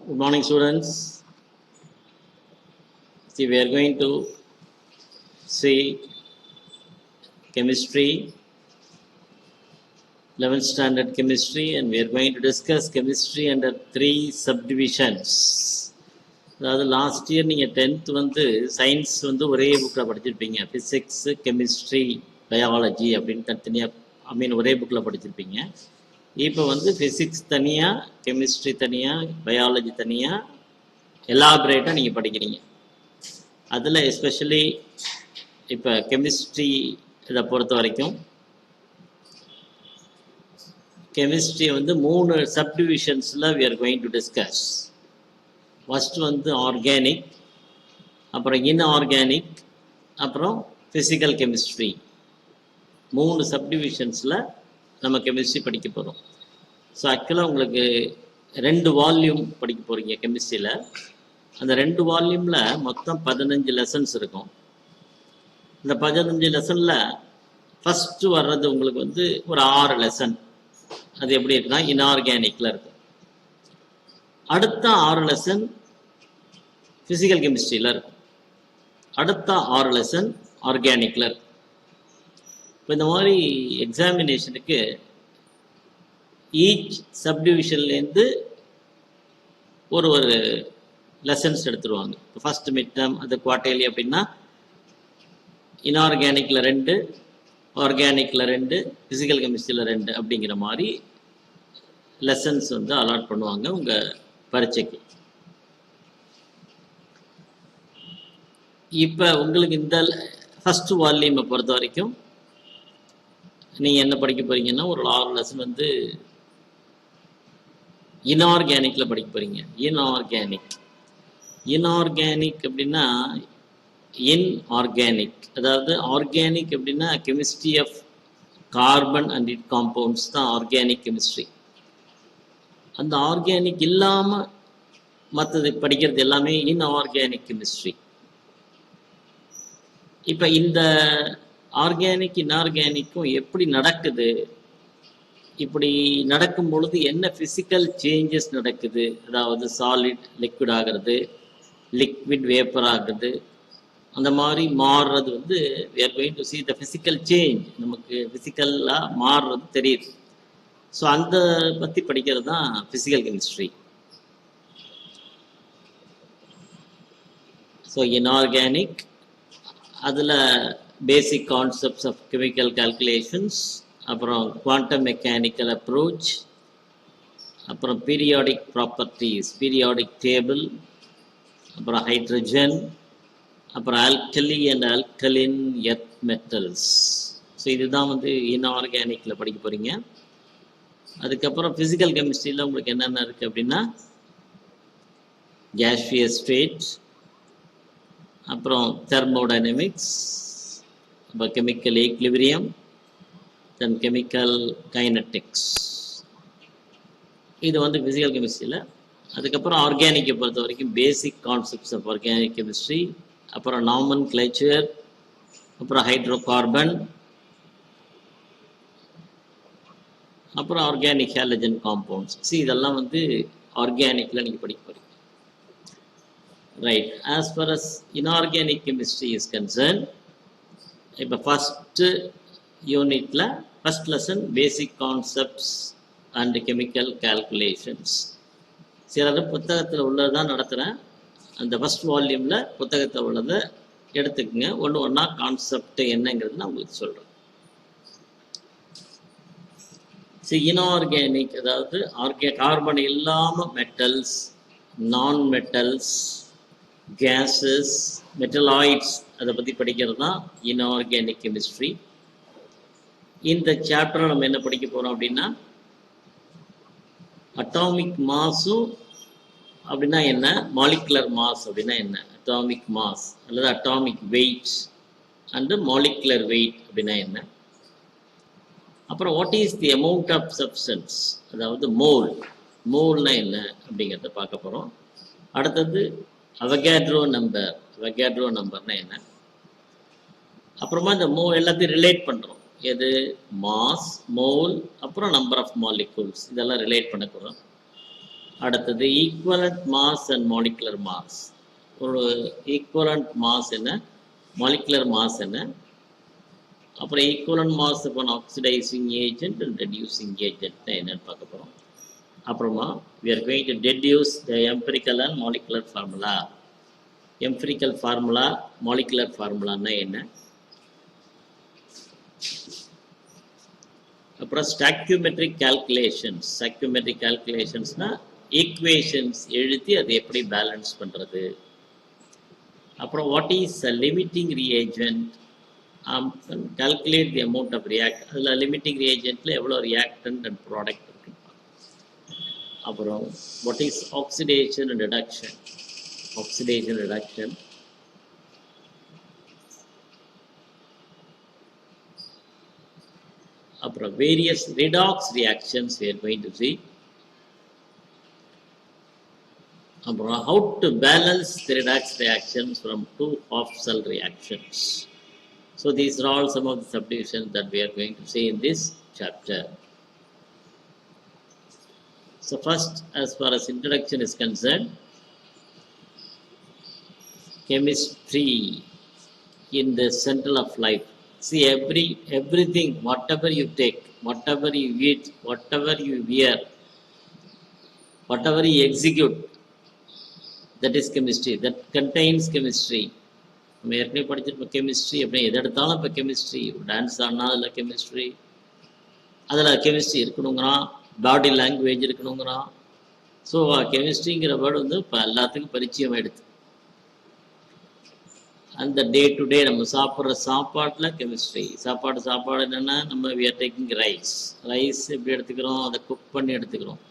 Good morning, students. See, we are going to see chemistry, 11th standard chemistry, and we are going to discuss chemistry under 3 subdivisions. அதாவது last year நீங்கள் 10th வந்து science வந்து ஒரே புக்கில் படிச்சிருப்பீங்க. Physics, chemistry, biology அப்படின்னு தனித்தனியாக ஒரே புக்கில் படிச்சிருப்பீங்க. இப்போ வந்து ஃபிசிக்ஸ் தனியாக, கெமிஸ்ட்ரி தனியாக, பயாலஜி தனியாக எலாபரேட்டாக நீங்கள் படிக்கிறீங்க. அதில் எஸ்பெஷலி இப்போ கெமிஸ்ட்ரி இதை பொறுத்த வரைக்கும் கெமிஸ்ட்ரி வந்து 3 சப்டிவிஷன்ஸில் we are going to discuss. First வந்து ஆர்கானிக், அப்புறம் இன்ஆர்கானிக், அப்புறம் ஃபிசிக்கல் கெமிஸ்ட்ரி. 3 சப்டிவிஷன்ஸில் நம்ம கெமிஸ்ட்ரி படிக்க போகிறோம். ஸோ ஆக்சுவலாக உங்களுக்கு 2 வால்யூம் படிக்க போகிறீங்க கெமிஸ்ட்ரியில். அந்த 2 வால்யூமில் மொத்தம் 15 லெசன்ஸ் இருக்கும். இந்த 15 லெசனில் ஃபஸ்ட்டு வர்றது உங்களுக்கு வந்து ஒரு 6 லெசன். அது எப்படி இருக்குன்னா இன்ஆர்கானிக்கில் இருக்கும். அடுத்த 6 லெசன் ஃபிசிக்கல் கெமிஸ்ட்ரியில் இருக்கும். அடுத்த 6 லெசன் ஆர்கானிக்கில் இருக்கும். இப்போ இந்த மாதிரி எக்ஸாமினேஷனுக்கு ஈச் சப்டிவிஷன்லேருந்து ஒரு லெசன்ஸ் எடுத்துருவாங்க. இப்போ ஃபஸ்ட் மிட் டேர்ம் அது குவார்டர்லி அப்படின்னா இன்ஆர்கானிக்கில் 2, ஆர்கானிக்கில் 2, ஃபிசிக்கல் கெமிஸ்ட்ரியில் 2 அப்படிங்கிற மாதிரி லெசன்ஸ் வந்து அலாட் பண்ணுவாங்க உங்கள் பரீட்சைக்கு. இப்போ உங்களுக்கு இந்த ஃபஸ்ட்டு வால்யூமை பொறுத்த வரைக்கும் நீங்கள் என்ன படிக்க போகிறீங்கன்னா ஒரு 6 லெசன் வந்து இன்ஆர்கானிக்கில் படிக்க போகிறீங்க. இன்ஆர்கானிக் அப்படின்னா இன்ஆர்கானிக், அதாவது ஆர்கானிக் அப்படின்னா chemistry of carbon and it compounds தான் ஆர்கானிக் கெமிஸ்ட்ரி. அந்த ஆர்கானிக் இல்லாமல் மற்றது படிக்கிறது எல்லாமே இன்ஆர்கானிக் கெமிஸ்ட்ரி. இப்போ இந்த ஆர்கானிக் இன்ஆர்கானிக்கும் எப்படி நடக்குது, இப்படி நடக்கும் பொழுது என்ன ஃபிசிக்கல் சேஞ்சஸ் நடக்குது, அதாவது சாலிட் லிக்விட் ஆகிறது, லிக்விட் வேப்பர் ஆகுது, அந்த மாதிரி மாறுறது வந்து we are going to see the physical change. நமக்கு ஃபிசிக்கலாக மாறுறது தெரியுது. ஸோ அந்த பற்றி படிக்கிறது தான் ஃபிசிக்கல் கெமிஸ்ட்ரி. ஸோ இன்ஆர்கானிக் அதில் basic concepts of chemical calculations, அப்புறம் குவாண்டம் மெக்கானிக்கல் அப்ரோச், அப்புறம் பீரியாடிக் ப்ராப்பர்ட்டிஸ், பீரியாடிக் டேபிள், அப்புறம் ஹைட்ரஜன், அப்புறம் alkali and alkaline earth metals. So இதுதான் வந்து இன்ஆர்கானிக்கில் படிக்க போகிறீங்க. அதுக்கப்புறம் ஃபிசிக்கல் கெமிஸ்ட்ரியில் உங்களுக்கு என்னென்ன இருக்குது அப்படின்னா கேஷியஸ் ஸ்டேட், அப்புறம் தெர்மோடைனமிக்ஸ், அப்புறம் chemical equilibrium, then chemical kinetics. இது வந்து ஃபிசிக்கல் கெமிஸ்ட்ரியில். அதுக்கப்புறம் ஆர்கானிக்கை பொறுத்த வரைக்கும் basic concepts of organic chemistry, அப்புறம் நாமன்கிளேச்சர், அப்புறம் ஹைட்ரோகார்பன், அப்புறம் ஆர்கானிக் ஹேலஜன் காம்பவுண்ட்ஸ். இதெல்லாம் வந்து ஆர்கானிக்கில் நீங்கள் படிக்க போகிறீங்க. Right. As far as inorganic chemistry is concern, இப்போ ஃபஸ்ட்டு யூனிட்டில் first lesson basic concepts and chemical calculations. சிலது புத்தகத்தில் உள்ளது தான் நடத்துகிறேன். அந்த ஃபஸ்ட் வால்யூமில் புத்தகத்தில் உள்ளதை எடுத்துக்கோங்க. ஒன்று ஒன்றா கான்செப்ட் என்னங்கிறது நான் உங்களுக்கு சொல்கிறேன். இன்ஆர்கானிக் அதாவது கார்பன் இல்லாமல் மெட்டல்ஸ், நான் மெட்டல்ஸ், கேஸஸ், மெட்டலாய்ட்ஸ், அதை பற்றி படிக்கிறது தான் இன்ஆர்கானிக் கெமிஸ்ட்ரி. இந்த சாப்டரில் நம்ம என்ன படிக்க போகிறோம் அப்படின்னா அட்டாமிக் மாஸும் அப்படின்னா என்ன, மாலிகுலர் மாஸ் அப்படின்னா என்ன, அட்டாமிக் மாஸ் அல்லது atomic weight and molecular weight அப்படின்னா என்ன, அப்புறம் what is the amount of substance, அதாவது மோல்னா என்ன அப்படிங்கிறத பார்க்க போகிறோம். அடுத்தது அவகேட்ரோ நம்பர்னா என்ன, அப்புறமா இந்த எல்லாத்தையும் ரிலேட் பண்ணுறோம். எது மாஸ், மோல், அப்புறம் நம்பர் ஆஃப் மாலிகூல்ஸ், இதெல்லாம் ரிலேட் பண்ண போகிறோம். அடுத்தது equivalent mass and molecular mass. ஒரு ஈக்குவலண்ட் மாஸ் என்ன, மாலிகுலர் மாஸ் என்ன, அப்புறம் equivalent mass upon oxidising agent and reducing agent என்னன்னு பார்க்க போகிறோம். அப்புறமா we are going to deduce the empirical and molecular formula. empirical formula, molecular formulaன்னா என்ன, அப்புறம் ஸ்டாக்கியோமெட்ரிக் கால்குலேஷன்ஸ். ஸ்டாக்கியோமெட்ரிக் கால்குலேஷன்ஸ்னால் ஈக்குவேஷன்ஸ் எழுதி அதை எப்படி பேலன்ஸ் பண்ணுறது. அப்புறம் what is a limiting reagent, calculate the amount of react. அதில் லிமிட்டிங் ரியேஜென்ட்டில் எவ்வளோ ரியாக்டன்ட் அண்ட் ப்ராடக்ட் இருக்கு. அப்புறம் what is oxidation and reduction. Oxidation reduction. அப்புறம் various redox reactions we are going to see. அப்புறம் how to balance the redox reactions from two half cell reactions. So these are all some of the subdivisions that we are going to see in this chapter. So first, as far as introduction is concerned, chemistry in the center of life. See, everything, whatever you take, whatever you eat, whatever you wear, whatever you execute, that is chemistry, that contains chemistry. நம்ம ஏற்கனவே படிச்சிருப்போம் chemistry அப்படின்னு. எது எடுத்தாலும் இப்போ chemistry. Dance ஆடினா அதில் chemistry, அதில் கெமிஸ்ட்ரி இருக்கணுங்கிறான். பாடி லாங்குவேஜ் இருக்கணுங்கிறான். ஸோ கெமிஸ்ட்ரிங்கிற வேர்டு வந்து இப்போ எல்லாத்துக்கும் பரிச்சயம் ஆகிடுது. அந்த டே டு டே நம்ம சாப்பிட்ற சாப்பாட்டில் கெமிஸ்ட்ரி. சாப்பாடு என்னென்னா, நம்ம we are taking ரைஸ் எப்படி எடுத்துக்கிறோம், அதை குக் பண்ணி எடுத்துக்கிறோம்.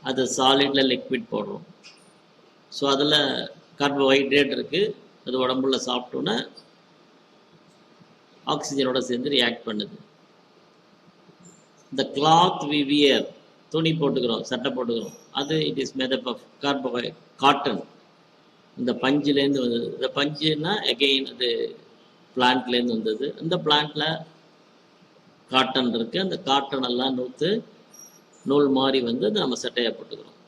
அதை சாலிடில் லிக்விட் போடுறோம். ஸோ அதில் கார்போஹைட்ரேட் இருக்குது. அது உடம்புல சாப்பிட்டோன்னே ஆக்சிஜனோட சேர்ந்து ரியாக்ட் பண்ணுது. இந்த கிளாத் வி வியர், துணி போட்டுக்கிறோம், சட்டை போட்டுக்கிறோம், அது it is made up of cotton. இந்த பஞ்சுலேருந்து வந்தது. இந்த பஞ்சுன்னா எகெயின் அது பிளான்ட்லேருந்து வந்தது. அந்த பிளான்ட்டில் காட்டன் இருக்குது. அந்த காட்டன் எல்லாம் நூல் மாதிரி வந்து நம்ம சட்டையை போட்டுக்கிறோம்.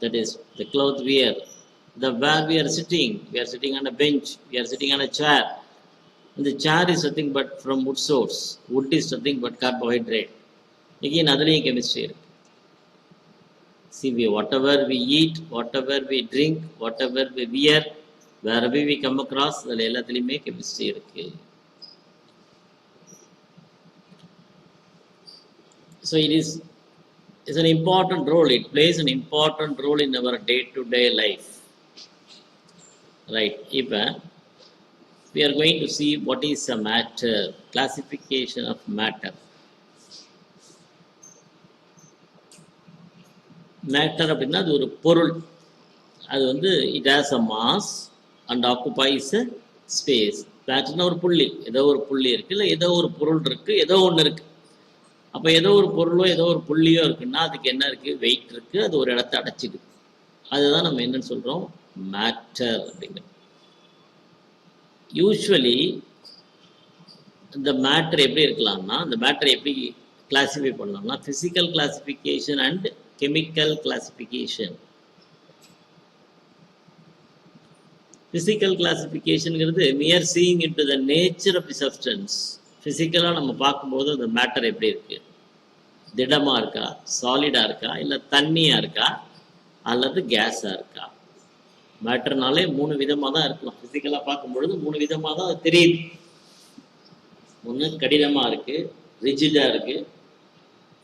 That is the cloth wear. The where we are sitting on a bench, we are sitting on a chair. And the chair is nothing but from wood source. Wood is nothing but carbohydrate. Again, அதுலேயும் chemistry இருக்கு. See, whatever we eat, whatever we drink, whatever we wear, wherever we come across, அதில் எல்லாத்துலேயுமே chemistry இருக்கு. So it's an important role. It plays an important role in our day-to-day life. Right. இப்போ we are going to see what is a matter, classification of matter. Matter அப்படின்னா அது ஒரு பொருள். அது வந்து it has a mass and occupies a space. மேட்டர்னா ஒரு புள்ளி, ஏதோ ஒரு புள்ளி இருக்குது, இல்லை ஏதோ ஒரு பொருள் இருக்குது, ஏதோ ஒன்று இருக்குது. அப்போ ஏதோ ஒரு பொருளோ ஏதோ ஒரு புள்ளியோ இருக்குன்னா அதுக்கு என்ன இருக்குது, வெயிட் இருக்குது, அது ஒரு இடத்த அடைச்சிக்குது. அதுதான் நம்ம என்னன்னு சொல்கிறோம், மேட்டர் அப்படிங்கிறது. யூஸ்வலி இந்த மேட்டர் எப்படி இருக்கலாம்னா, இந்த மேட்டரை எப்படி கிளாஸிஃபை பண்ணலாம்னா, physical classification and chemical classification. Physical classification ங்கிறது mere seeing into the nature of the substance. ஃபிசிக்கலாக நம்ம பார்க்கும்போது அந்த மேட்டர் எப்படி இருக்கு, திடமாக இருக்கா, சாலிடாக இருக்கா, இல்லை தண்ணியாக இருக்கா, அல்லது கேஸாக இருக்கா. மேட்டர்னாலே 3 விதமாக தான் இருக்கலாம். ஃபிசிக்கலாக பார்க்கும்பொழுது 3 விதமாக தான் அது தெரியுது. ஒன்று கடினமாக இருக்குது, ரிஜிடாக இருக்குது,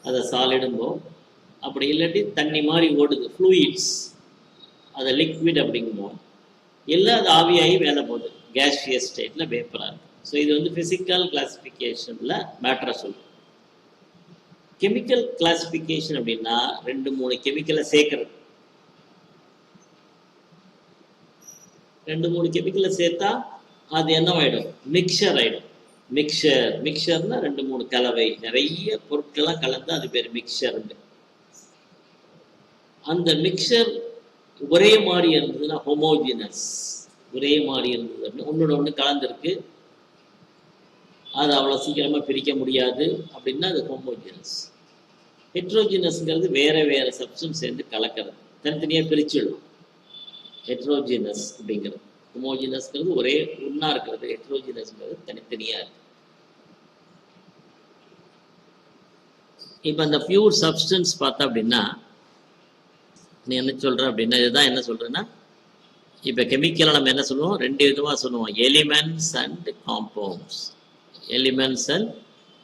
அதை சாலிடும்போது. அப்படி இல்லாட்டி தண்ணி மாதிரி ஓடுது, ஃப்ளூயிட்ஸ், அதை லிக்விட் அப்படிங்குவோம். இல்லை அது ஆவியாகி வேலை போகுது, கேஷியஸ் ஸ்டேட்டில் வேப்பராக இருக்குது. ஸோ இது வந்து ஃபிசிக்கல் கிளாஸிஃபிகேஷனில் மேட்டரை சொல்லுவோம். கெமிக்கல் கிளாஸிஃபிகேஷன் அப்படின்னா 2-3 கெமிக்கலை சேர்க்கறது. 2-3 கெமிக்கலை சேர்த்தா அது என்னவாயிடும், மிக்சர் ஆகிடும். மிக்சர்னா 2-3 கலவை, நிறைய பொருட்கள்லாம் கலந்து அது பேர் மிக்சர். அந்த மிக்சர் ஒரே மாதிரி இருந்ததுன்னா ஹோமோஜினஸ். ஒரே மாதிரி இருந்தது அப்படின்னா ஒன்றோட ஒன்று கலந்துருக்கு, அது அவ்வளோ சீக்கிரமாக பிரிக்க முடியாது அப்படின்னா அது ஹோமோஜினஸ். ஹெட்ரோஜினஸ்ங்கிறது வேற வேற சப்ஸ்டன்ஸ் சேர்ந்து கலக்கிறது, தனித்தனியாக பிரிச்சுடும். ஹெட்ரோஜினஸ் அப்படிங்கிறது. ஹோமோஜினஸ்ங்கிறது ஒரே ஒன்றா இருக்கிறது, ஹெட்ரோஜினஸ்ங்கிறது தனித்தனியாக இருக்கு. இப்போ அந்த பியூர் சப்ஸ்டன்ஸ் பார்த்தா அப்படின்னா நீ என்ன சொல்கிற அப்படின்னா, இதுதான் என்ன சொல்கிறேன்னா, இப்போ கெமிக்கலில் நம்ம என்ன சொல்லுவோம், ரெண்டு விதமாக சொல்லுவோம், elements and compounds. Elements and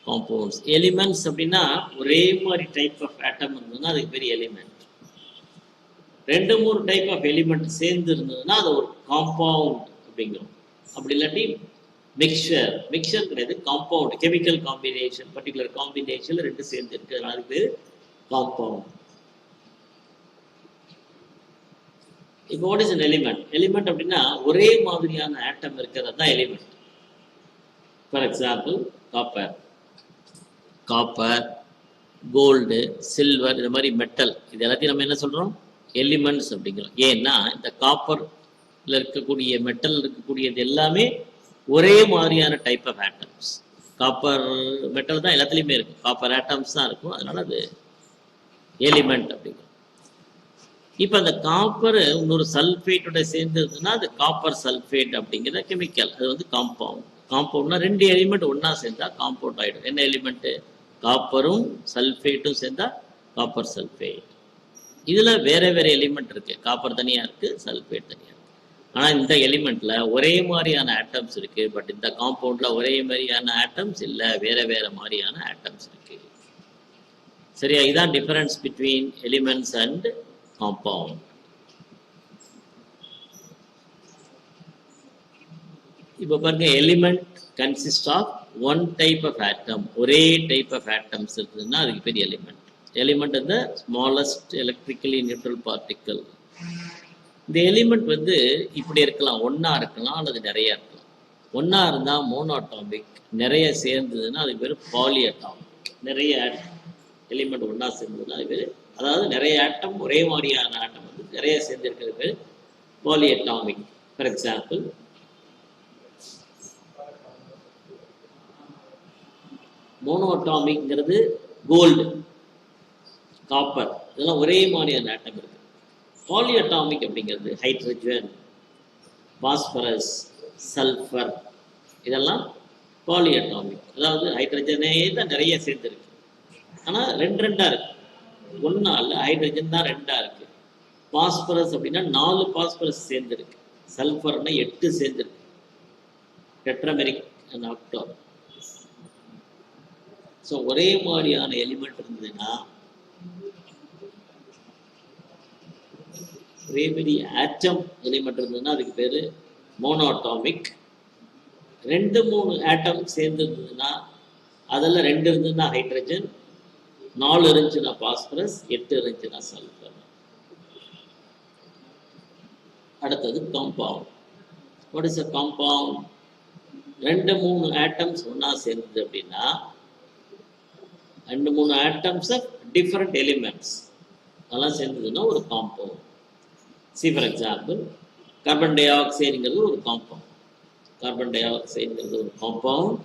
compounds. Elements அப்படின்னா ஒரே மாதிரி டைப் ஆஃப் ஆட்டம் இருந்ததுன்னா அதுக்கு பெரிய எலிமெண்ட். ரெண்டு மூணு டைப் ஆஃப் எலிமெண்ட் சேர்ந்து இருந்ததுன்னா அது ஒரு காம்பவுண்ட் அப்படிங்கிறோம். அப்படி இல்லாட்டி மிக்சர். மிக்சர் கிடையாது, compound. Chemical combination, particular combination ரெண்டு சேர்ந்து இருக்கு, அதுக்கு பேர் காம்பவுண்ட். இப்போ what is an element? Element அப்படின்னா ஒரே மாதிரியான ஆட்டம் இருக்கிறது தான் element. For example copper, copper, gold, silver, இந்த மாதிரி மெட்டல், இது எல்லாத்தையும் நம்ம என்ன சொல்கிறோம், எலிமெண்ட்ஸ் அப்படிங்கிறோம். ஏன்னா இந்த காப்பரில் இருக்கக்கூடிய மெட்டல் இருக்கக்கூடியது எல்லாமே ஒரே மாதிரியான type of atoms. Copper metal தான் எல்லாத்துலேயுமே இருக்கும், காப்பர் ஆட்டம்ஸ் தான் இருக்கும், அதனால அது எலிமெண்ட் அப்படிங்கிறோம். இப்போ அந்த காப்பர் இன்னொரு சல்ஃபேட்டோட சேர்ந்ததுன்னா அது காப்பர் சல்ஃபேட் அப்படிங்கிற கெமிக்கல், அது வந்து காம்பவுண்ட். காம்பவுண்ட்னா ரெண்டு எலிமெண்ட் ஒன்றா சேர்ந்தா காம்பவுண்ட் ஆகிடும். என்ன எலிமெண்ட்டு? காப்பரும் சல்ஃபேட்டும் சேர்ந்தா காப்பர் சல்ஃபேட். இதில் வேற வேற எலிமெண்ட் இருக்குது, காப்பர் தனியாக இருக்குது, சல்ஃபேட் தனியாக இருக்குது. ஆனால் இந்த எலிமெண்ட்டில் ஒரே மாதிரியான ஆட்டம்ஸ் இருக்குது, பட் இந்த காம்பவுண்டில் ஒரே மாதிரியான ஆட்டம்ஸ் இல்லை, வேற வேற மாதிரியான ஆட்டம்ஸ் இருக்குது. சரியா? இதுதான் difference between elements and compound. இப்போ பாருங்க, element consist of one type of atom. ஒரே டைப் ஆஃப் ஆட்டம்ஸ் இருக்குதுன்னா அதுக்கு பேர் எலிமெண்ட். எலிமெண்ட் இந்த ஸ்மாலஸ்ட் எலக்ட்ரிக்கலி நியூட்ரல் பார்ட்டிக்கல். இந்த எலிமெண்ட் வந்து இப்படி இருக்கலாம், ஒன்றா இருக்கலாம் அல்லது நிறைய இருக்கலாம். ஒன்றா இருந்தால் மோனோட்டாமிக், நிறைய சேர்ந்ததுன்னா அதுக்கு பேர் பாலி அட்டாமிக். நிறைய எலிமெண்ட் ஒன்றா சேர்ந்ததுன்னா அது பேர், அதாவது நிறைய ஆட்டம் ஒரே மாதிரியான ஆட்டம் வந்து நிறைய சேர்ந்துருக்கிறது பேர் பாலி அட்டாமிக். ஃபார் எக்ஸாம்பிள் மோனோட்டாமிக்ங்கிறது கோல்டு, காப்பர், இதெல்லாம் ஒரே மாதிரியான ஆட்டம் இருக்குது. பாலி அட்டாமிக் அப்படிங்கிறது ஹைட்ரஜன், பாஸ்பரஸ், சல்ஃபர், இதெல்லாம் பாலி அட்டாமிக். அதாவது ஹைட்ரஜனே தான் நிறைய சேர்ந்துருக்கு, ஆனால் ரெண்டு ரெண்டாக இருக்கு. ஒன்றா இல்லை, ஹைட்ரஜன் தான் ரெண்டாக இருக்கு. பாஸ்பரஸ் அப்படின்னா 4 பாஸ்பரஸ் சேர்ந்துருக்கு, சல்ஃபர்னா 8 சேர்ந்துருக்கு. டெட்ராமெரிக் அண்ட் ஆக்டால். ஸோ ஒரே மாதிரியான எலிமெண்ட் இருந்ததுன்னா, ஒரே மாதிரி ஆட்டம் எலிமெண்ட் இருந்ததுன்னா அதுக்கு பேர் மோனோட்டாமிக். 2-3 ஆட்டம் சேர்ந்து இருந்ததுன்னா, அதில் 2 இருந்ததுன்னா ஹைட்ரஜன், 4 இருந்துச்சுன்னா பாஸ்பரஸ், 8 இருந்துச்சுன்னா சல்ஃபர். அடுத்தது compound. What is a compound? 2-3 atoms ஒன்றா சேர்ந்தது அப்படின்னா, 2-3 ஆட்டம்ஸ் ஆஃப் டிஃப்ரெண்ட் எலிமெண்ட்ஸ் அதெல்லாம் சேர்ந்ததுன்னா ஒரு compound. See for example carbon டை ஆக்சைடுங்கிறது ஒரு காம்பவுண்ட். கார்பன் டை ஆக்சைடுங்கிறது ஒரு காம்பவுண்ட்,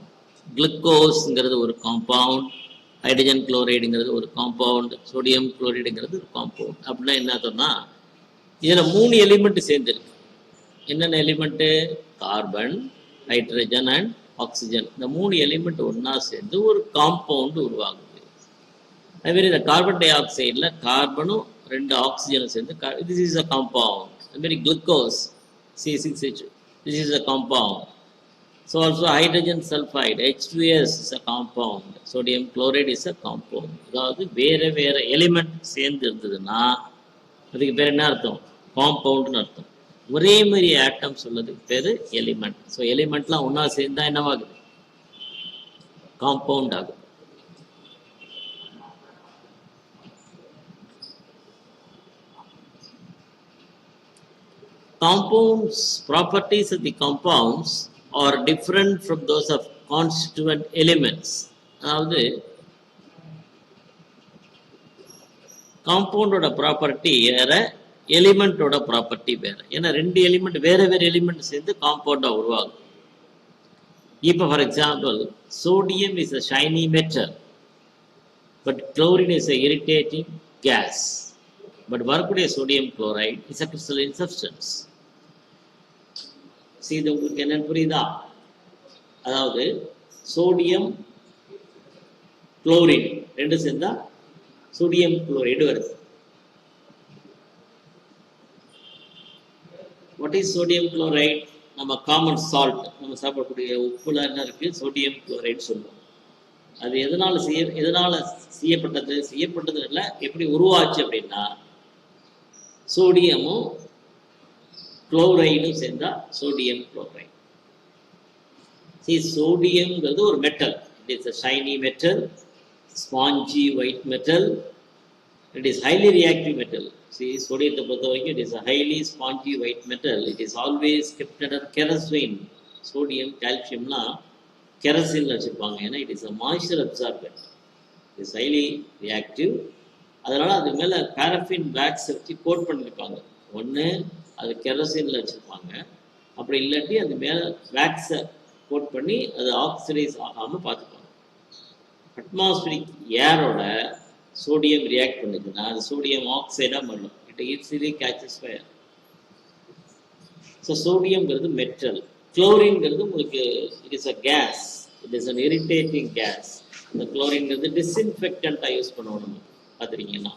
குளுக்கோஸ்ங்கிறது ஒரு காம்பவுண்ட், ஹைட்ரஜன் குளோரைடுங்கிறது ஒரு காம்பவுண்ட், சோடியம் குளோரைடுங்கிறது ஒரு காம்பவுண்ட். அப்படின்னா என்ன சொன்னால், இதில் 3 எலிமெண்ட் சேர்ந்துருக்கு. என்னென்ன element? Carbon, hydrogen and oxygen. இந்த 3 எலிமெண்ட் ஒன்றா சேர்ந்து ஒரு காம்பவுண்டு உருவாகுது. அதுமாரி இந்த கார்பன் டை ஆக்சைடில் கார்பனும் 2 ஆக்சிஜனும் சேர்ந்து திஸ் இஸ் அ காம்பவுண்ட். அதுமாரி glucose C6H, this is a compound. So also hydrogen sulfide H2S is a compound. Sodium chloride is a compound. அதாவது வேறு வேறு எலிமெண்ட் சேர்ந்து இருந்ததுன்னா அதுக்கு பேர் என்ன அர்த்தம்? காம்பவுண்டுன்னு அர்த்தம். ஒரே மாதிரி ஆட்டம் சொல்லதுக்கு பேர் எலிமெண்ட். ஸோ எலிமெண்ட்லாம் ஒன்றா சேர்ந்தா என்னவாகுது? காம்பவுண்ட் ஆகுது. Compounds, properties of the compounds are different from those of constituent elements. அதாவது காம்பவுண்டோட ப்ராப்பர்ட்டி வேற, எலிமெண்ட்டோட ப்ராப்பர்ட்டி வேற. ஏன்னா 2 எலிமெண்ட் வேற வேற எலிமெண்ட் சேர்ந்து காம்பவுண்டாக உருவாகும். இப்போ for example sodium is a shiny metal. But chlorine is a irritating gas. But வரக்கூடிய sodium chloride is a crystalline substance. See, இது உங்களுக்கு என்னன்னு புரியுதா? அதாவது சோடியம் குளோரின் ரெண்டு சேர்ந்தா சோடியம் குளோரைடு வருது. What is sodium chloride? நம்ம காமன் சால்ட், நம்ம சாப்பிடக்கூடிய உப்புல என்ன இருக்கு? சோடியம் குளோரைடு சொல்லுவோம். அது எதனால் செய்யப்பட்டது இல்லை, எப்படி உருவாச்சு அப்படின்னா சோடியமும் குளோரைடும் சேர்ந்தா சோடியம் குளோரைடு. சோடியம்ங்கிறது ஒரு metal. It is a shiny metal, spongy white metal. It is highly reactive metal. See, சோடியத்தை பொறுத்த வரைக்கும் it is a highly spongy white metal. It is always kept under kerosene. Sodium கால்சியம்லாம் கெரசின்ல வச்சுருப்பாங்க. ஏன்னா it is a moisture absorbent. It is highly reactive. அதனால் அது மேலே paraffin wax வச்சு கோட் பண்ணியிருப்பாங்க. ஒன்று அது கெரசின்ல வச்சுருப்பாங்க, அப்படி இல்லாட்டி அது மேலே வேக்ஸை கோட் பண்ணி அது ஆக்சிடைஸ் ஆகாமல் பார்த்துப்பாங்க. அட்மாஸ்பிரிக் ஏரோட சோடியம் ரியாக்ட் பண்ணுதுன்னா அது சோடியம் ஆக்சைடாக மாறும். It easily catches fire. So சோடியம்ங்கிறது மெட்டல். குளோரின்ங்கிறது உங்களுக்கு it is a gas. It is an irritating gas. இந்த குளோரின்ங்கிறது டிஸ்இன்ஃபெக்டண்ட்டாக யூஸ் பண்ணுவோம் நம்ம பார்த்துருக்கீங்கன்னா.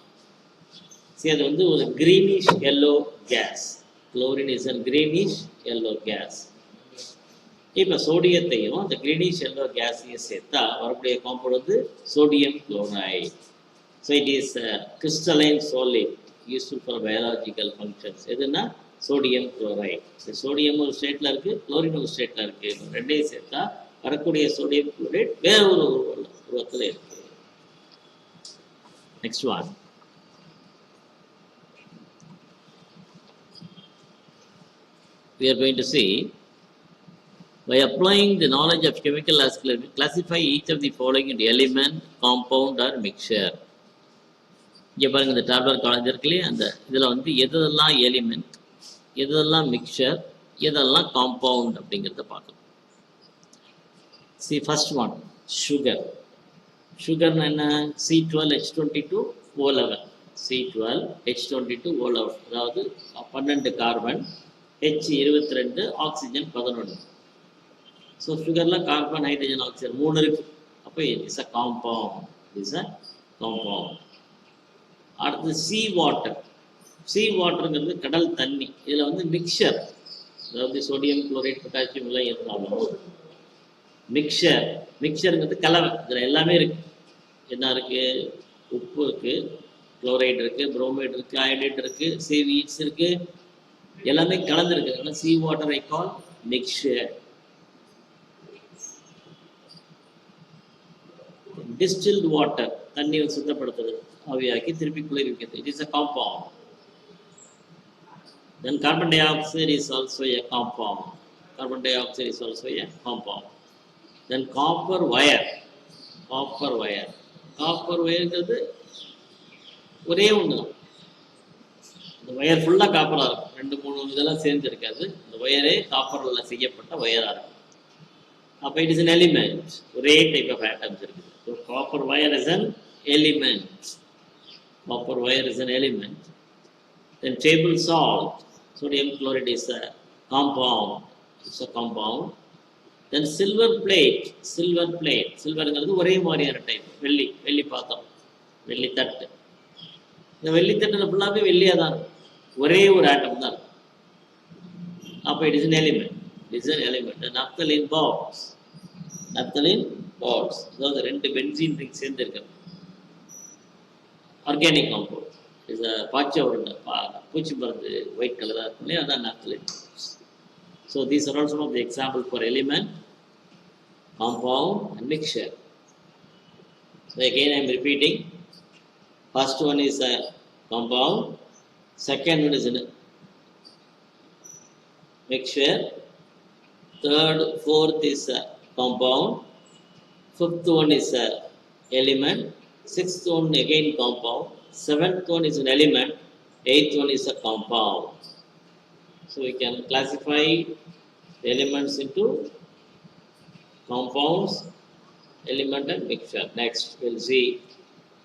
சரி, அது வந்து ஒரு greenish yellow gas. Chlorine is an greenish yellow gas. இப்போ சோடியத்தையும் அந்த க்ரீனிஷ் எல்லோ கேஸையும் சேர்த்தா வரக்கூடிய காம்பவுண்ட் வந்து sodium chloride. So it is crystalline solid useful for biological functions. எதுனா சோடியம் குளோரைடு. சோடியம் ஒரு ஸ்டேட்டில் இருக்குது, குளோரின் ஒரு ஸ்டேட்டில் இருக்குது. ரெண்டையும் சேர்த்தா வரக்கூடிய சோடியம் குளோரைடு வேற ஒரு உருவத்தில் இருக்குது. Next one. We are going to see, by applying the knowledge of chemical as classify each of the following into element, compound or mixture. இங்கே பாருங்கள், இந்த டேப்லெட் காலேஜ் இருக்குல்லையே, அந்த இதில் வந்து எதெல்லாம் எலிமெண்ட், எதெல்லாம் மிக்சர், எதெல்லாம் காம்பவுண்ட் அப்படிங்கிறத பார்க்கணும். See, first one, sugar. சுகர்னா என்ன? C12H22O11. C12H22O11, அதாவது 12 கார்பன், H22, ஆக்சிஜன் 11. ஸோ சுகரில் கார்பன், ஹைட்ரஜன், ஆக்சிஜன் 3 இருக்கு. அப்போ it's a compound. It's a compound. அடுத்து சீ வாட்டர். சீ வாட்டருங்கிறது கடல் தண்ணி. இதில் வந்து மிக்சர், அதாவது சோடியம் குளோரைட், பொட்டாசியம் எல்லாம் இருந்தாலும் மிக்சருங்கிறது கலவை. இதில் எல்லாமே இருக்குது. என்ன இருக்குது? உப்பு இருக்குது, குளோரைடு இருக்குது, புரோமைடு இருக்குது, அயோடைடு இருக்குது, சேவியட்ஸ் இருக்குது, எல்லாமே கலந்துருக்கு. அதனால் sea water I call mixture. Distilled water, தண்ணியை சுத்தப்படுத்துறது, ஆவியாக்கி திருப்பி குளிர்விக்கிறது. It is a compound. Then carbon dioxide is also a compound. Carbon dioxide is also a compound. Then copper wire. Copper wire. Copper wireங்கிறது ஒரே ஒன்று தான். இந்த ஒயர் ஃபுல்லாக காப்பராக இருக்கும். 2-3 இதெல்லாம் சேர்ந்துருக்காது. இந்த ஒயரே காப்பரில் செய்யப்பட்ட ஒயராக இருக்கும். அப்போ இட் இஸ் an element. ஒரே டைப் ஆஃப் ஆட்டம்ஸ் இருக்குது. So copper wire is an element. Copper wire is an element. Then table salt. Sodium chloride is a compound. It's a compound. Then silver plate. Silver plate. Silverங்கிறது ஒரே மாதிரியான type. வெள்ளி பாத்திரம், வெள்ளி தட்டு. இந்த வெள்ளி தட்டில் ஃபுல்லாகவே வெள்ளியாக தான் இருக்கும். ஒரே ஒரு ஆட்டம் தான் இருக்கும். அப்போ it is an element. It is an element. Naphthalene box. Naphthalene box. அதாவது 2 பென்சீன் ரிங் சேர்ந்து இருக்கிறது. Organic compound. இஸ் பாய்ச்ச உருண்டை, பூச்சி மருந்து ஒயிட் கலராக இருக்கும் இல்லையா, அதான் naphthalene. So these are all some of the example for element, compound and mixture. So again I am repeating. First one is a compound, second one is a mixture, third, fourth is a compound, fifth one is a element, sixth one again compound, seventh one is an element, eighth one is a compound. So we can classify the elements into compounds, element and mixture. Next we'll see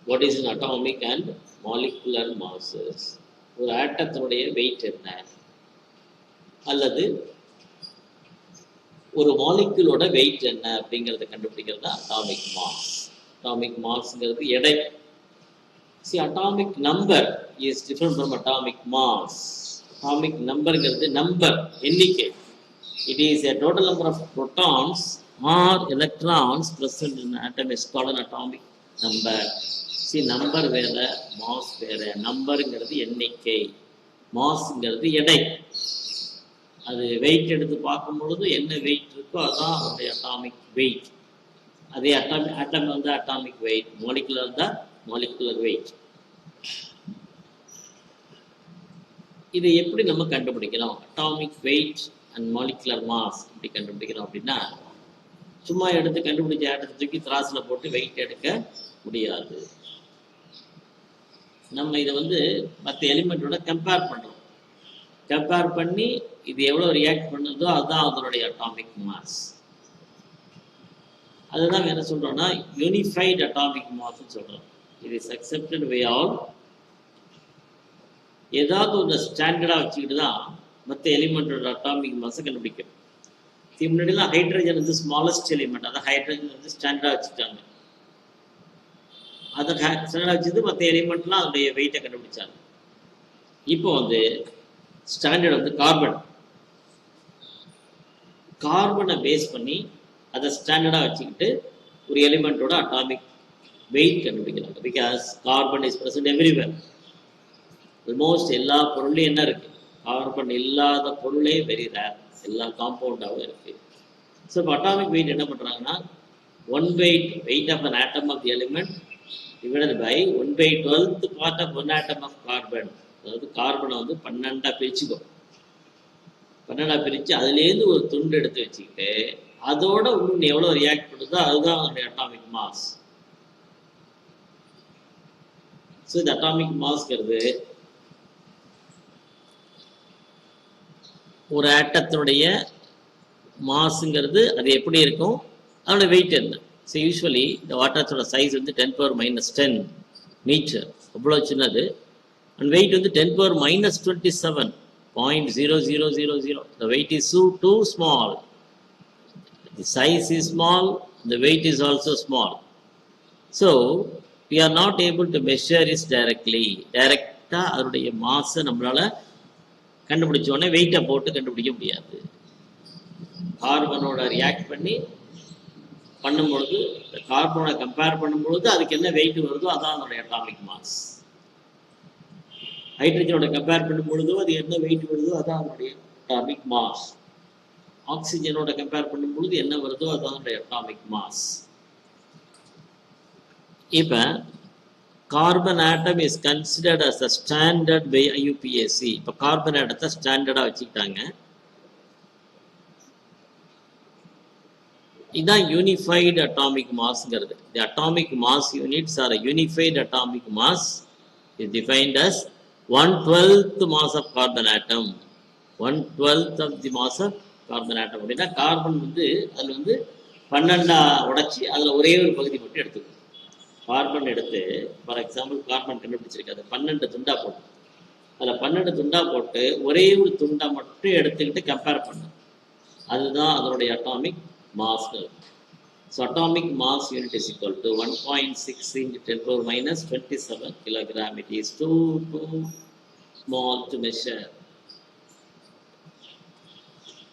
what is in atomic and molecular masses. ஒரு ஆட்டத்தினுடைய wait என்ன, அல்லது ஒரு மாலிகுலோட wait என்ன அப்படிங்கிறத கண்டுபிடிக்கிறது தான் atomic mass. Atomic மாஸ்ங்கிறது எடை. See, atomic number is different from atomic mass. Atomic numberங்கிறது நம்பர், எண்ணிக்கை. It is a total number of protons or electrons present in an atom is called an atomic number. See, number வேற, mass வேற. நம்பருங்கிறது எண்ணிக்கை, மாஸ்ங்கிறது எடை. அது wait எடுத்து பார்க்கும் பொழுது என்ன வெயிட் இருக்கோ அதுதான் அதனுடைய அட்டாமிக் வெயிட். அதே ஆட்டம் வந்து அட்டாமிக் வெயிட், மாலிகுலர் தான் மாலிகுலர் வெயிட். இதை எப்படி நம்ம கண்டுபிடிக்கிறோம்? Atomic wait and molecular mass எப்படி கண்டுபிடிக்கிறோம் அப்படின்னா, சும்மா எடுத்து கண்டுபிடிச்ச ஆட்டத்தை தூக்கி திராசுல போட்டு வெயிட் எடுக்க முடியாது. நம்ம இதை வந்து மற்ற எலிமெண்ட்டோட கம்பேர் பண்ணுறோம். கம்பேர் பண்ணி இது எவ்வளோ ரியாக்ட் பண்ணுதோ அதுதான் அதனுடைய அட்டாமிக் மாஸ். அதுதான் என்ன சொல்கிறோம்னா யூனிஃபைடு அட்டாமிக் மாஸ்ன்னு சொல்கிறோம். இது இஸ் அக்செப்டட் பை ஆல். ஏதாவது ஒரு ஸ்டாண்டர்டாக வச்சுக்கிட்டு தான் மற்ற எலிமெண்ட்டோட அட்டாமிக் மாஸை கண்டுபிடிக்கும். முன்னாடிலாம் ஹைட்ரஜன் வந்து ஸ்மாலஸ்ட் எலிமெண்ட், அதை ஹைட்ரஜன் வந்து ஸ்டாண்டர்டாக வச்சுட்டாங்க. அதை ஸ்டாண்டர்டாக வச்சுட்டு மற்ற எலிமெண்ட்லாம் அதனுடைய வெயிட்டை கண்டுபிடிச்சாங்க. இப்போ வந்து ஸ்டாண்டர்ட் வந்து கார்பனை பேஸ் பண்ணி அதை ஸ்டாண்டர்டாக வச்சுக்கிட்டு ஒரு எலிமெண்ட்டோட அட்டாமிக் வெயிட் கண்டுபிடிக்கிறாங்க. Because carbon is present everywhere. Almost எல்லா பொருளையும் என்ன இருக்கு, கார்பன் இல்லாத பொருளே வெரி ரேர், எல்லா காம்பவுண்டாகவும் இருக்கு. ஸோ இப்போ அட்டாமிக் வெயிட் என்ன பண்ணுறாங்கன்னா 1/weight of an atom of the element divided by 1/12th part of 1 atom of carbon. அதாவது கார்பனை வந்து 12ஆக பிரிச்சுக்கோ. 12ஆக பிரித்து அதுலேருந்து ஒரு துண்டு எடுத்து வச்சுக்கிட்டு அதோட இன்னும் எவ்வளோ ரியாக்ட் பண்ணுதோ அதுதான் அதனுடைய அட்டாமிக் மாஸ். ஸோ இந்த அட்டாமிக் மாஸ்ங்கிறது ஒரு ஆட்டத்தினுடைய மாஸுங்கிறது அது எப்படி இருக்கும், அதோட வெயிட் என்ன. ஸோ யூஸ்வலி இந்த வாட்டர்ஸோட சைஸ் வந்து 10⁻⁻10 மீட்டர், அவ்வளோ சின்னது. அண்ட் வெயிட் வந்து 10⁻27.0000. The weight is too small. The size is small, the weight is also small. So we are not able to measure it directly. டைரக்டாக அதனுடைய மாஸை நம்மளால கண்டுபிடிச்சோடனே வெயிட்டை போட்டு கண்டுபிடிக்க முடியாது. கார்பனோட ரியாக்ட் பண்ணி பண்ணும்பொழுது, கார்பனோட கம்பேர் பண்ணும்பொழுது அதுக்கு என்ன வெயிட் வருதோ அதான் அதனுடைய அட்டாமிக் மாஸ். ஹைட்ரஜனோட கம்பேர் பண்ணும் பொழுதோ அது என்ன வெயிட் வருதோ அதான் அதனுடைய அட்டாமிக் மாஸ். ஆக்சிஜனோட கம்பேர் பண்ணும் பொழுது என்ன வருதோ அதான் அதனுடைய அட்டாமிக் மாஸ். இப்போ carbon atom is considered as a standard by IUPAC. இப்போ கார்பன் ஆட்டத்தை ஸ்டாண்டர்டாக வச்சுக்கிட்டாங்க. இதுதான் யூனிஃபைடு அட்டாமிக் மாஸ்ங்கிறது. The atomic mass units are unified atomic mass is defined as 1/12th mass of carbon atom. 1/12th of the mass of carbon atom. அப்படின்னா carbon வந்து அதில் வந்து 12ஆ உடைச்சி அதில் ஒரே ஒரு பகுதி மட்டும் எடுத்துக்கணும். கார்பன் எடுத்து ஃபார் எக்ஸாம்பிள் கார்பன் கண்டுபிடிச்சிருக்காது 12 துண்டா போட்டு, அதில் 12 துண்டா போட்டு ஒரே ஒரு துண்டா மட்டும் எடுத்துக்கிட்டு கம்பேர் பண்ணும். அதுதான் அதனுடைய அட்டாமிக் மாஸ்கள். So atomic mass unit is equal to 1.6 × 10⁻27 kilogram. It is too small to measure.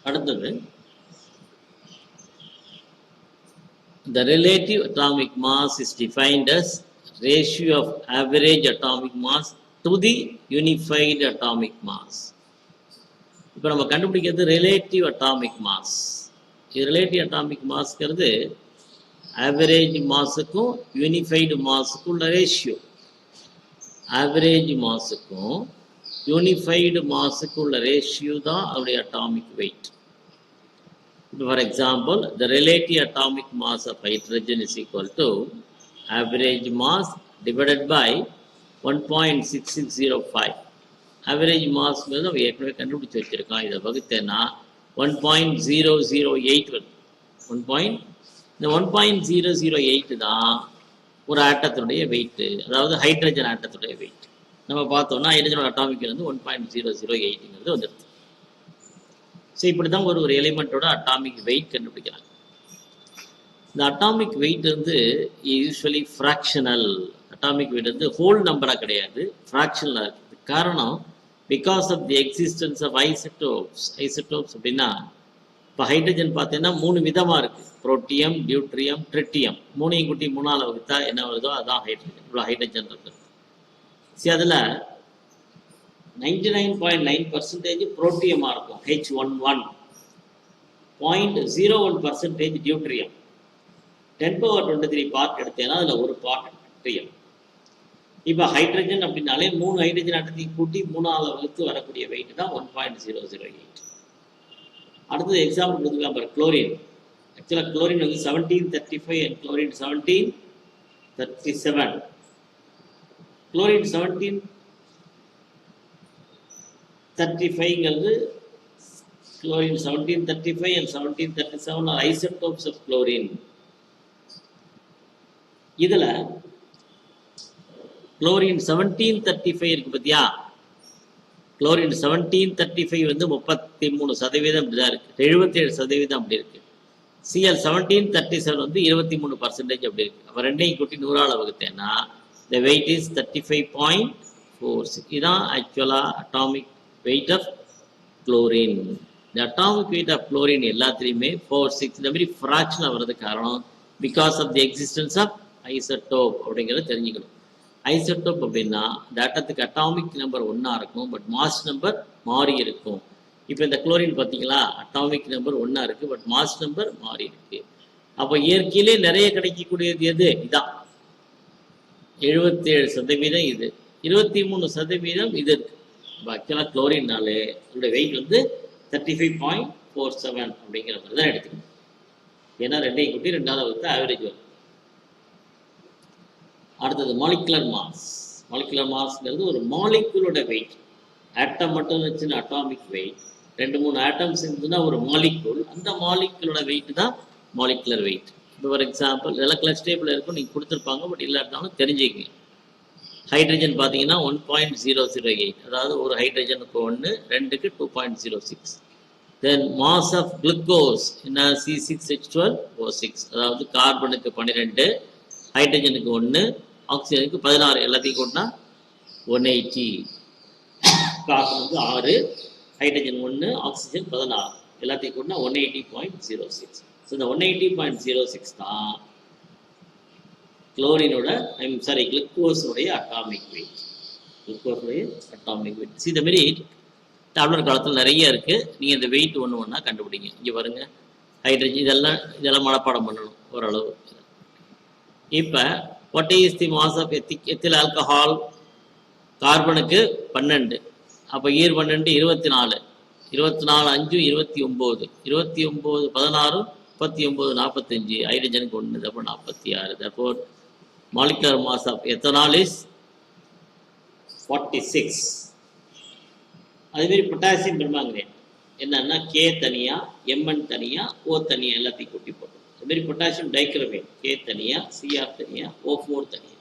அடுத்தது the relative atomic mass is defined as ratio of average atomic mass to the unified atomic mass. இப்போ நம்ம கண்டுபிடிக்கிறது relative atomic mass. இது relative atomic மாஸ்ங்கிறது average மாஸுக்கும் unified மாஸுக்கும் உள்ள ratio. Average மாஸுக்கும் unified மாஸுக்கும் உள்ள ratio தான் அதோடைய atomic wait. For example, the relative atomic mass of hydrogen is equal to average mass divided by 1.6605. Average mass நம்ம ஏற்கனவே கண்டுபிடிச்சு வச்சிருக்கோம். இதை வகுத்தேன்னா 1.008 வருது. இந்த 1.008 தான் ஒரு ஆட்டத்துடைய வெயிட்டு, அதாவது ஹைட்ரஜன் ஆட்டத்துடைய வெயிட் நம்ம பார்த்தோம்னா ஹைட்ரஜனோட அட்டாமிக் வந்து 1.008ங்கிறது வந்துடுது. ஸோ இப்படி தான் ஒரு எலிமெண்ட்டோட அட்டாமிக் வெயிட் கண்டுபிடிக்கிறாங்க. இந்த அட்டாமிக் வெயிட் வந்து யூஸ்வலி ஃப்ராக்ஷனல். அட்டாமிக் வெயிட் வந்து ஹோல் நம்பராக கிடையாது, ஃப்ராக்ஷனலாக இருக்குது. காரணம் because of the existence of isotopes. Isotopes அப்படின்னா இப்போ ஹைட்ரஜன் பார்த்தீங்கன்னா 3 விதமாக இருக்குது, புரோட்டியம், டியூட்ரியம், ட்ரிட்டியம். 3ஐயும் கூட்டி 3ஆல் வகுத்தா என்ன வருதோ அதுதான் ஹைட்ரஜன். இவ்வளோ ஹைட்ரஜன் இருக்குது. சரி, அதில் 99.9% புரோட்டியமாக இருக்கும், H11. 0.01% டியூட்ரியம். 10⁻23 பார்ட் எடுத்தேன்னா அதில் ஒரு பார்ட் ட்ரிட்டியம். இப்போ ஹைட்ரஜன் அப்படின்னாலே 3 ஹைட்ரஜன் ஆட்டத்தையும் கூட்டி 3ஆல் வகுத்து வரக்கூடிய வெயிட் தான் 1.008. அடுத்தது எக்ஸாம்பிள் கொடுத்துக்கலாம் பாரு, குளோரின். ஆக்சுவலாக குளோரின் வந்து 1735 அண்ட் குளோரின் 1737. குளோரின் 1735ங்கிறது chlorine 1735 and 1737 are isotopes of chlorine. இதில் குளோரின் 1735 இருக்கு பார்த்தியா, குளோரின் 1735 வந்து 33% அப்படிதான் இருக்கு, 77% அப்படி இருக்கு. Cl 1737 வந்து 23% அப்படி இருக்கு. அப்போ ரெண்டையும் கூட்டி 100ஆல் வகுத்தேன்னா the weight is 35.46. இதுதான் ஆக்சுவலாக அட்டாமிக் வெயிட் ஆஃப் குளோரின். இந்த அட்டாமிக் வெயிட் ஆஃப் குளோரின் எல்லாத்துலேயுமே 46 இந்த மாதிரி ஃப்ராக்ஷனாக வர்றது காரணம் because of the existence of isotope அப்படிங்கிறத தெரிஞ்சுக்கணும். ஐசோடோப் அப்படின்னா இந்த ஆட்டத்துக்கு அட்டாமிக் நம்பர் 1 இருக்கும், பட் மாஸ் நம்பர் மாறி இருக்கும். இப்போ இந்த குளோரின் பார்த்தீங்களா, அட்டாமிக் நம்பர் 1 இருக்குது, பட் மாஸ் நம்பர் மாறி இருக்கு. அப்போ இயற்கையிலே நிறைய கிடைக்கக்கூடியது எது? இதான் 77% இது, 23% இது இருக்கு. இப்போ ஆக்சுவலாக குளோரின்னாலே அதோட வெயிட் வந்து 35.47 அப்படிங்கிற மாதிரி தான் எடுத்துக்கணும். ஏன்னா ரெண்டையும் கூட்டி 2ஆல் வகுத்து ஆவரேஜ் வரும். அடுத்தது மாலிகுலர் மாஸ். மாலிகுலர் மாஸ்ங்கிறது ஒரு மாலிகுலோட வெயிட். ஆட்டம் மட்டும் வச்சுன்னா அட்டாமிக் வெயிட், 2-3 ஆட்டம்ஸ் இருந்துன்னா ஒரு மாலிகுல், அந்த மாலிகுலோட வெயிட் தான் மாலிகுலர் வெயிட். இப்போ ஃபார் எக்ஸாம்பிள் இதெல்லாம் கிளஸ் டேபிள் இருக்கும், நீங்கள் கொடுத்துருப்பாங்க, பட் இல்லாட்டாலும் தெரிஞ்சுக்கங்க. ஹைட்ரஜன் பார்த்தீங்கன்னா 1.008, அதாவது ஒரு ஹைட்ரஜனுக்கு 1, 2க்கு 2.06. தென் மாஸ் ஆஃப் குளுக்கோஸ் என்ன, C6H12O6, அதாவது கார்பனுக்கு 12, ஹைட்ரஜனுக்கு 1, ஆக்சிஜனுக்கு 16, எல்லாத்தையும் கூட்டினா 180. கார்பனுக்கு 6, ஹைட்ரஜன் 1, ஆக்சிஜன் 16, எல்லாத்தையும் கூட்டினா 180.06. ஸோ இந்த 180.06 தான் குளோரினோட குளுக்கோஸோடைய அட்டாமிக் வெயிட். குளுக்கோஸோடைய அட்டாமிக் வெயிட். இந்த மாதிரி டேப்லெட் காலத்தில் நிறைய இருக்குது. நீங்கள் இந்த வெயிட் ஒன்றா கண்டுபிடிங்க. இங்கே பாருங்கள், ஹைட்ரஜன் இதெல்லாம் மனப்பாடம் பண்ணணும் ஓரளவு. இப்போ what is the mass of ethyl alcohol? கார்பனுக்கு 12, அப்போ ஈர் 12 24, 24 5 29, 29 16 39 45, ஹைட்ரஜனுக்கு 1, அப்போ 46. therefore molecular mass of ethanol is 46. அதேமாரி பொட்டாசியம் பெர்மாங்கனேட் என்னன்னா கே தனியா, எம்என் தனியா, ஓ தனியா, எல்லாத்தையும் கூட்டி போட்டோம். அதுமாரி பொட்டாசியம் டைக்ரோமேட் கே தனியா, சிஆர் தனியா, O4 தனியா.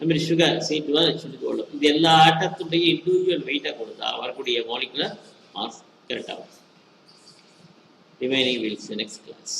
அதுமாரி சுகர் C12 H12. இது எல்லா ஆட்டத்துடைய இண்டிவிஜுவல் வெயிட்டாக கொடுத்தா வரக்கூடிய மாலிகுலர் மாஸ் கரெக்டாக. Remaining wheels next class.